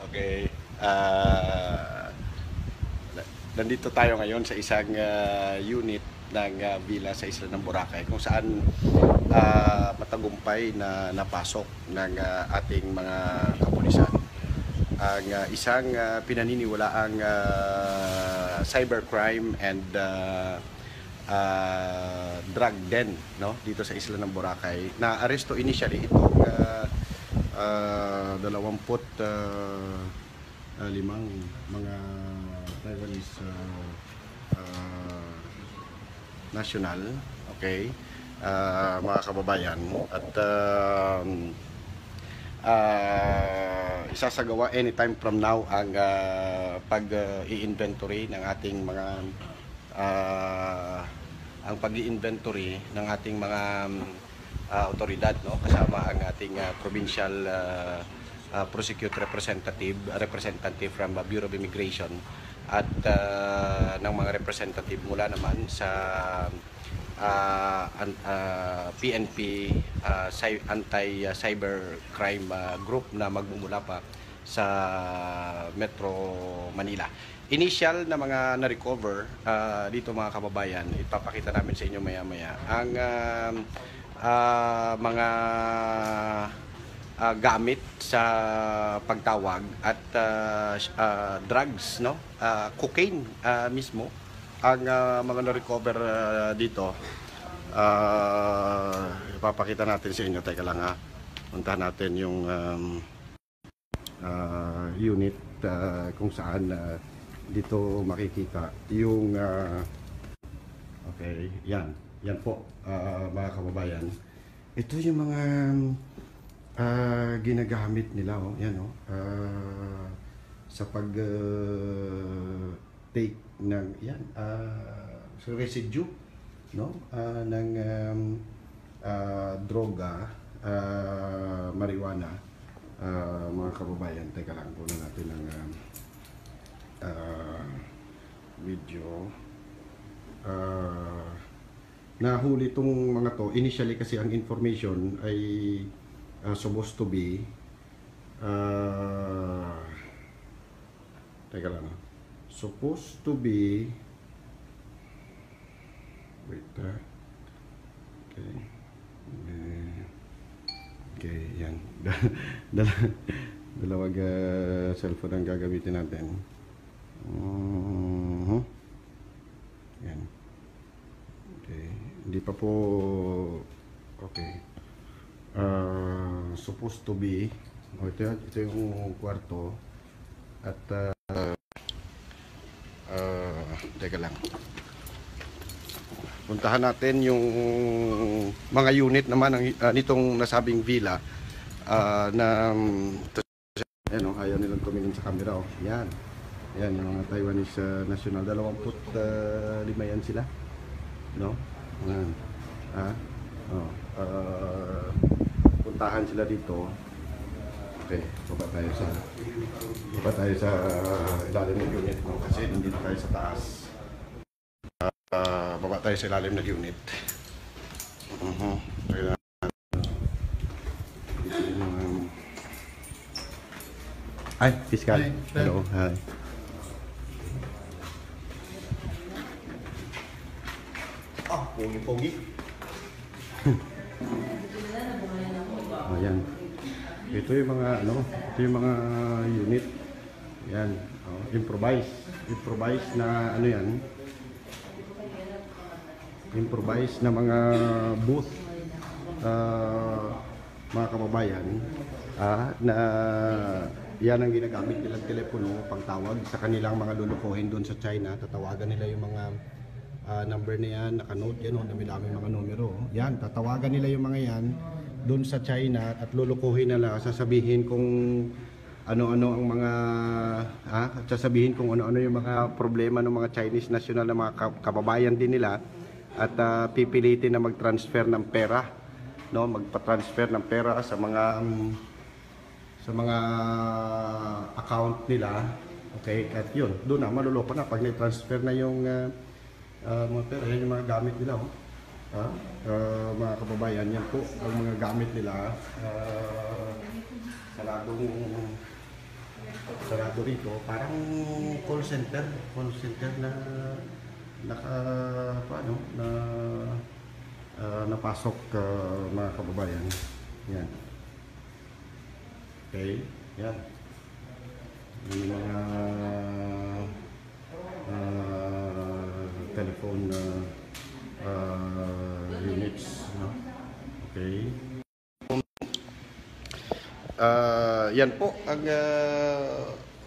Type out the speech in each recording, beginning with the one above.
Okay. Nandito tayo ngayon sa isang unit ng villa sa isla ng Boracay kung saan matagumpay na napasok ng ating mga kapulisan ang isang pinaniniwalaang cybercrime and drug den, no, dito sa isla ng Boracay. Na aresto initially itong 25 mga Taiwanese national, okay, mga kababayan, at isasagawa anytime from now ang pag-i-inventory ng ating mga ang pag-i-inventory ng ating mga otoridad, no, kasama ang ating provincial prosecutor representative from Bureau of Immigration at ng mga representative mula naman sa PNP anti-cybercrime group na magmumula pa sa Metro Manila. Initial na mga na-recover dito mga kababayan, ipapakita namin sa inyo maya-maya ang mga gamit sa pagtawag at drugs, no, cocaine mismo ang mga na-recover dito. Ipapakita natin sa inyo. Teka lang ha, puntahan natin yung unit kung saan dito makikita yung okay, yan po mga kababayan. Ito yung mga ginagamit nila, oh, yan, oh, sa pag take ng yan so residue, no, ng droga, marijuana, mga kababayan. Teka lang, kunin natin ng video. Nahuli itong mga to initially kasi ang information ay supposed to be teka lang, supposed to be wait, okay, okay, yan. Dalawag cellphone ang gagamitin natin. Yan. Okay, hindi pa po okay. Supposed to be, ito yung kwarto at teka lang, puntahan natin yung mga unit naman ng nitong nasabing villa na yan, oh, ayaw nilang tumingin sa camera, oh. Yan yung mga Taiwanese national, 25 yan sila, no, yan, puntahan sila dito. Okay, baba tayo sa ilalim ng unit, no? Kasi nandito tayo sa taas. Baba tayo sa ilalim ng unit. Ay, Fiskal. Hello, hi. Pogi-pogi. Ayan. Ito yung mga ito yung mga unit. Yan, improvise na yan. Improvise na mga booth, mga kababayan, na yan ang ginagamit nilang telepono pagtawag sa kanilang mga lulukuhin doon sa China. Tatawagan nila yung mga number na yan, nakanote yan, dami-dami mga numero. Yan, tatawagan nila yung mga yan doon sa China at lulukuhin nila, sasabihin kung ano-ano ang mga sasabihin kung ano-ano yung mga problema ng mga Chinese national na mga kababayan din nila at pipilitin na mag-transfer ng pera, no, magpa-transfer ng pera sa mga account nila. Okay, at yun, doon na maluloko na pag na-transfer na yung mga pera. Yan yung mga gamit nila, oh. Mga kababayan, yan po ang mga gamit nila. Sarado rito, parang call center na paano na napasok, mga kababayan. Yan. Okay, yan. Yung mga telephone units, no? Okay. Yan po ang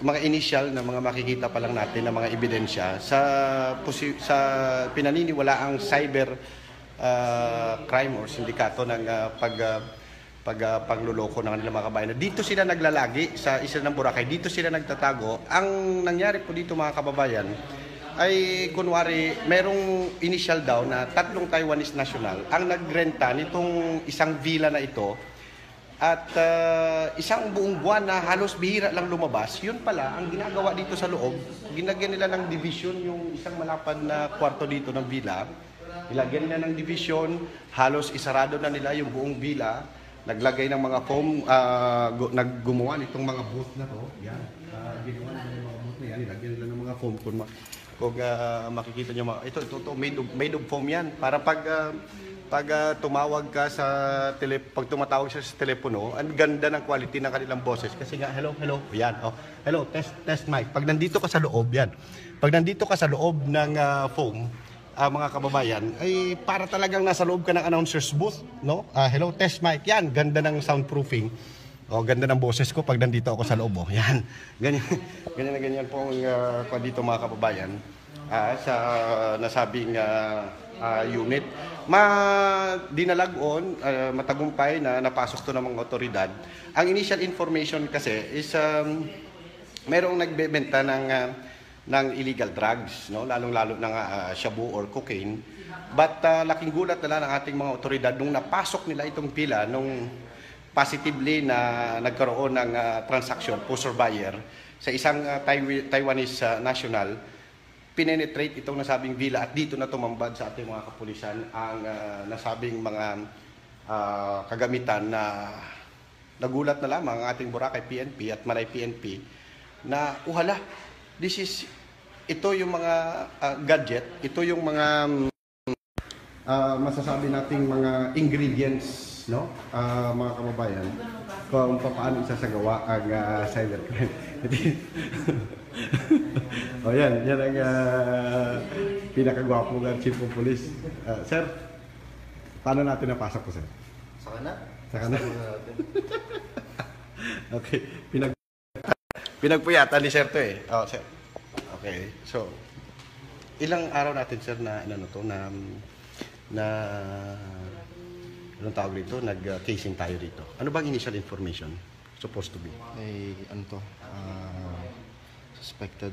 mga initial na mga makikita pa lang natin na mga ebidensya sa pinaniniwalaang cyber crime or sindikato ng pagluloko ng kanilang mga kababayan. Dito sila naglalagi sa isla ng Boracay, dito sila nagtatago. Ang nangyari po dito, mga kababayan, ay kunwari merong initial daw na 3 Taiwanese national ang nagrenta nitong isang villa na ito at isang buong buwan na halos bihira lang lumabas. Yun pala, ang ginagawa dito sa loob, ginagyan nila ng division yung isang malapad na kwarto dito ng villa. Ilagyan nila ng division, halos isarado na nila yung buong villa. Naglagay ng mga foam, naggumawa nitong mga booth na to. Yan, ginawa nila yung mga booth na yan. Ilagyan nila ng mga foam. Kung makikita nyo, ito made of foam yan. Para pag tumawag ka sa pag tumatawag siya sa telepono, ang ganda ng quality ng kanilang boses. Kasi nga, hello, yan. Oh, hello, test mic. Pag nandito ka sa loob, yan. Pag nandito ka sa loob ng foam, mga kababayan, ay para talagang nasa loob ka ng announcer's booth, no? Hello, test mic. Yan, ganda ng soundproofing. Oh, ganda ng boses ko pag nandito ako sa loob. Oh. Yan. Ganyan po ang dito, mga kababayan, sa nasabing unit. Dinalagon, matagumpay na napasok to ng mga otoridad. Ang initial information kasi is merong nagbebenta ng illegal drugs, no? Lalong-lalo ng shabu or cocaine. But laking gulat na lang ng ating mga otoridad nung napasok nila itong pila nung positively na nagkaroon ng transaction, post or buyer, sa isang Taiwanese national. Penetrate itong nasabing villa at dito na tumambad sa ating mga kapulisan ang nasabing mga kagamitan na nagulat na lamang ang ating Boracay PNP at Manay PNP na uhala, ito yung mga gadget, ito yung mga masasabi nating mga ingredients, no? Mga kababayan, kung paano isasagawa ang cybercrime. O yan ang pinakagwapo ng Chief of Police. Sir, paano natin napasok po, sir? Sa kanan. Sa kanan? Okay, pinagpuyatan ni sir to eh. Oh, sir. Okay, so ilang araw natin, sir, na anong tawag dito? Nag-casing tayo dito. Ano bang initial information supposed to be? Ay, suspected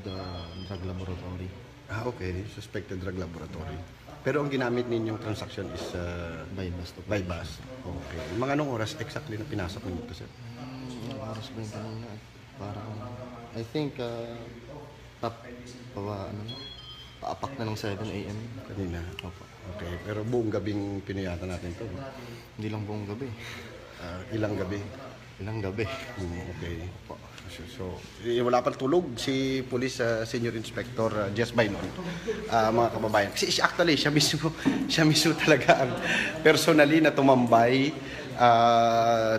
drug laboratory. Okay. Suspected drug laboratory. Pero ang ginamit ninyong transaction is by bus. Okay. Mga anong oras exactly na pinasok ninyo ito, sir? Oras ba yung kanina? Parang, I think, paapak na ng 7 a.m. Kanina? Opo. Okay. Pero buong gabing pinuyatan natin ito. Hindi lang buong gabi. Ilang gabi? Ilang gabi. Okay. So, wala pang tulog si Police Senior Inspector Jess Bainon, mga kababayan. Kasi actually, siya mismo talaga ang personally na tumambay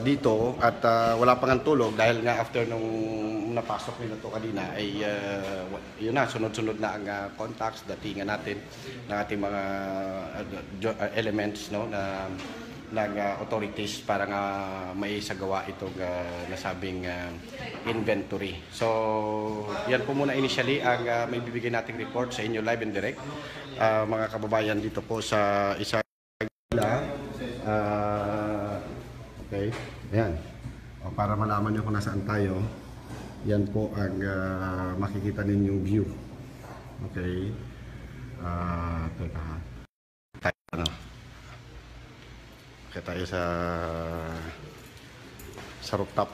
dito at wala pang ang tulog dahil nga after nung napasok nila to kanina ay yun na, sunod-sunod na ang contacts, datingan natin ng ating mga elements, no, na ng authorities para nga may sagawa itong nasabing inventory. So, yan po muna initially ang may bibigay nating report sa inyo live and direct. Mga kababayan, dito po sa isa okay, ayan. Para malaman nyo kung nasaan tayo, yan po ang makikita ninyong view. Okay. Teka. Kaya tayo sa rooftop.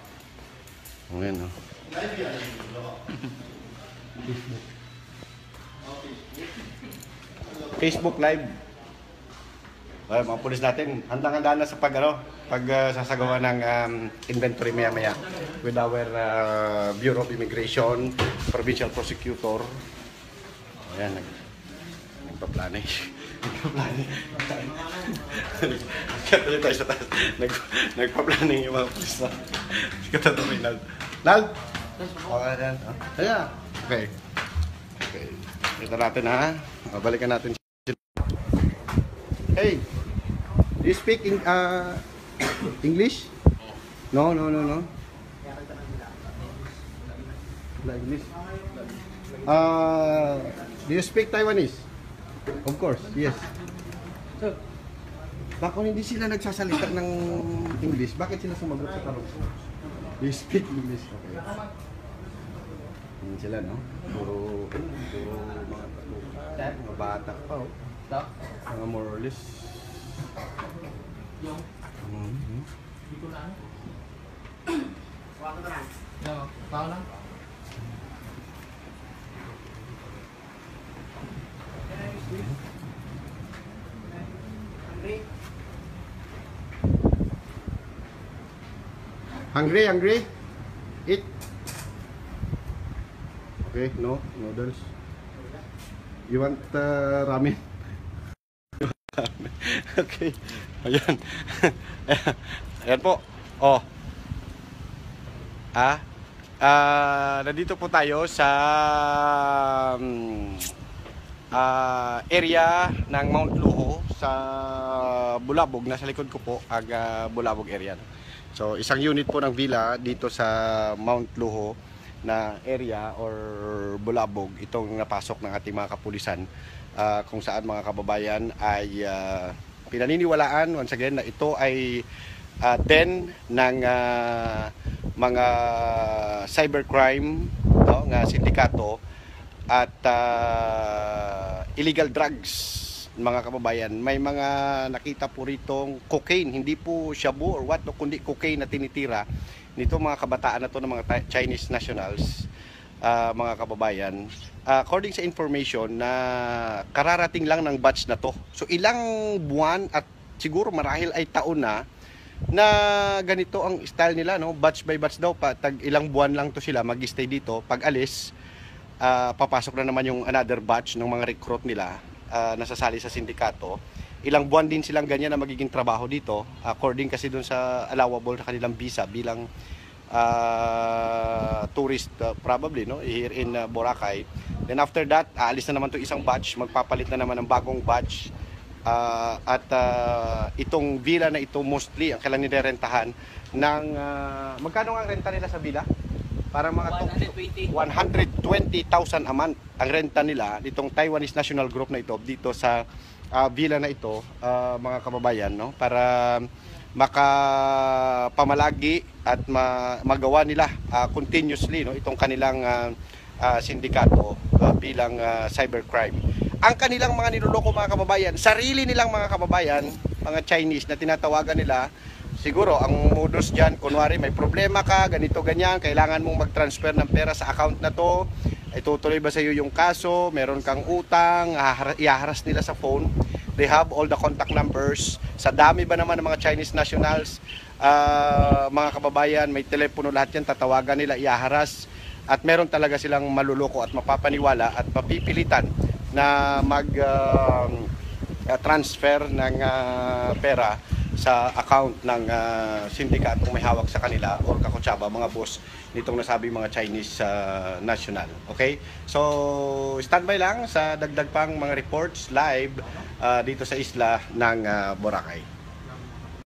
Ngayon, no? Facebook Live. Well, mga pulis natin, handang-handa na sa sasagawa ng inventory maya-maya with our Bureau of Immigration, Provincial Prosecutor. Ayan, nagpa-plano eh. Katuloy tayo sa taas. Nagpa-planning yung mga pulis na. Katuloy, Nald. Nald! Okay, ayan. Ayan. Okay. Okay. Ito natin ha. Balikan natin. Hey! Do you speak English? No. English. Do you speak Taiwanese? Of course, yes. So, bakit hindi sila nagsasalita ng English? Bakit sila sumagot sa tanong? Do you speak English? Okay. Yan sila, no? Puro mga bata pa, oh. Mga more or less. Hungry? Eat. Okay, no noodles. You want ramen? Okay. Ayan. Ayan po. Oh. Nandito po tayo sa area ng Mount Luho sa Bulabog. Nasa likod ko po ang Bulabog area. So, isang unit po ng villa dito sa Mount Luho na area or Bulabog. Itong napasok ng ating mga kapulisan. Kung saan mga kababayan ay pinaniniwalaan once again na ito ay den ng mga cybercrime, no, nga sindikato at illegal drugs, mga kababayan. May mga nakita po ritong cocaine, hindi po shabu or what, no, kundi cocaine na tinitira nito mga kabataan na to ng mga Chinese nationals, mga kababayan. According sa information na kararating lang ng batch na to. So ilang buwan at siguro marahil ay taon na ganito ang style nila, no? Batch by batch daw, tag ilang buwan lang to sila mag-stay dito. Pag alis, papasok na naman yung another batch ng mga recruit nila, nasasali sa sindikato. Ilang buwan din silang ganyan na magiging trabaho dito, according kasi dun sa allowable na kanilang visa bilang tourist, probably, no, here in Boracay. Then after that, aalis na naman to isang batch, magpapalit na naman ng bagong batch. At itong villa na ito mostly ang kailangan nirerentahan ng magkano ang renta nila sa villa? Para mga 120,000 a month ang renta nila nitong Taiwanese National Group na ito dito sa villa na ito, mga kababayan, no, para makapamalagi at magawa nila continuously, no, itong kanilang sindikato bilang cybercrime. Ang kanilang mga niloloko, mga kababayan, sarili nilang mga kababayan, mga Chinese na tinatawagan nila, siguro ang modus dyan, kunwari may problema ka, ganito ganyan, kailangan mong mag-transfer ng pera sa account na to, itutuloy ba sa iyo yung kaso, meron kang utang, ihaharas nila sa phone. They have all the contact numbers. Sa dami ba naman ng mga Chinese nationals, mga kababayan, may telepono lahat yan, tatawagan nila, ihaharas, at meron talaga silang maluloko at mapapaniwala at mapipilitan na mag-transfer ng pera sa account ng sindikatong may hawak sa kanila or kakutsaba, mga boss nitong nasabing mga Chinese national. Okay? So, standby lang sa dagdag pang mga reports live dito sa isla ng Boracay.